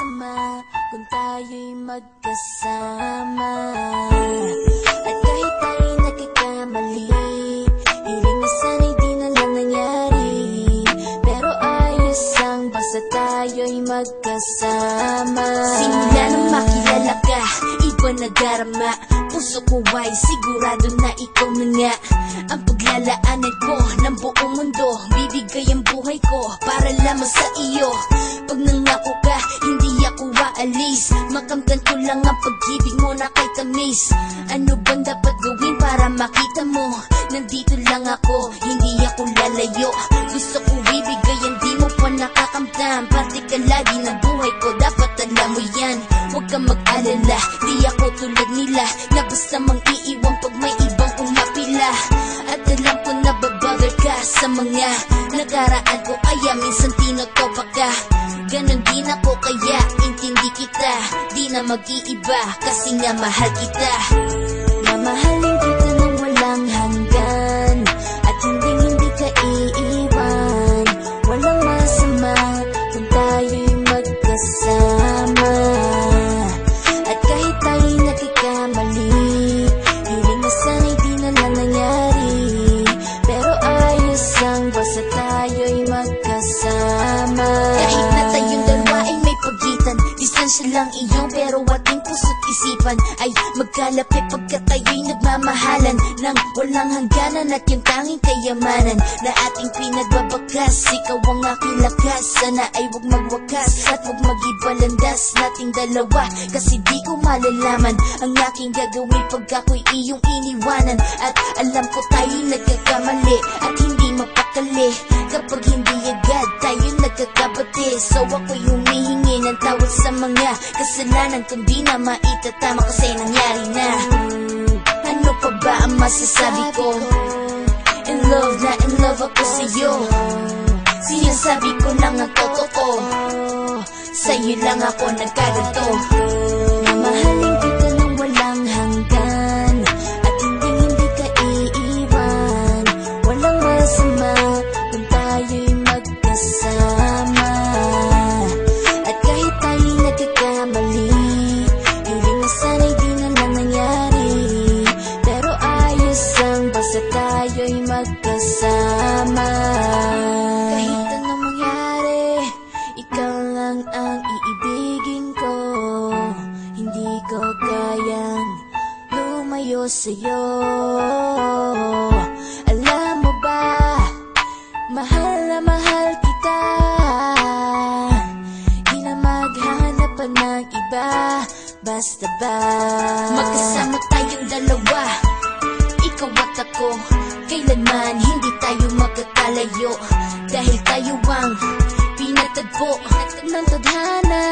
masama kung tayo'y magkasama. At kahit tayo'y nagkakamali, hiling na sana'y di na lang nangyari. Pero ayos lang basta tayo'y magkasama. Simula nang makilala ka, iba na darama. Puso ko ay sigurado na ikaw na nga ang paglalaanan ko ng buong mundo. Bibigay ang buhay ko para lamang sa iyo. Pag nangako ka, hindi ako aalis. Makamtan ko lang ang pag-ibig mo na kay tamis. Ano bang dapat gawin para makita mo? Nandito lang ako, hindi ako lalayo. Gusto ko ibigay ang di mo pa nakakamtam. Parte ka lagi ng buhay ko, dapat alam mo yan. Huwag kang mag-alala, di ako tulad nila na basta mang iiwan pag may ibang umapila. At alam ko na babother ka sa mga nakaraan ko, kaya minsan tinotopa ka. Ganon din ako kaya intindi kita. Di na mag-iiba kasi nga mahal kita. Mamahalin kita nang walang hanggan, at hindi ka iiwan. Walang masama kung tayo'y magkasama. At kahit tayo'y nagkakamali, hiling na sana'y di na lang nangyari. Pero ayos lang basta tayo'y magkasama. Kahit na tayong dalawa ay may pagitan, distansya lang iyon pero ating puso't isipan ay magkalapit pagkat tayo'y nagmamahalan ng walang hangganan. At yung tanging kayamanan na ating pinagbabakas, ikaw ang aking lakas. Sana ay huwag magwakas at huwag mag-ibalandas nating dalawa, kasi di ko malalaman ang aking gagawin pag ako'y iyong iniwanan. At alam ko tayo'y nagkakamali at hindi mapakali kapag hindi agad tayo nagkakabati. So ako'y humihingi ng tawad sa mga kasalanan kung di na maitatama kasi nangyari na. Ano pa ba ang masasabi ko? In love na in love ako sa'yo. Sinasabi ko lang ang totoo, sa'yo lang ako nagkaganto. Mamahalin kita nang walang hanggan, at hindi ka iiwan. Walang masama kung tayo'y magkasama. At kahit tayo'y nagkakamali, hiling na sana'y di na lang nangyari. Pero ayos lang basta tayo'y magkasama. Kahit anong mangyari, ikaw lang ang iibigin ko. Hindi ko kayang lumayo sa'yo. Alam mo ba, mahal na mahal kita. Di na maghahanap pa ng iba, basta ba magkasama tayong dalawa, ikaw at ako. Kailanman hindi tayo magkakalayo, dahil tayo ang pinatagpo ng tadhana.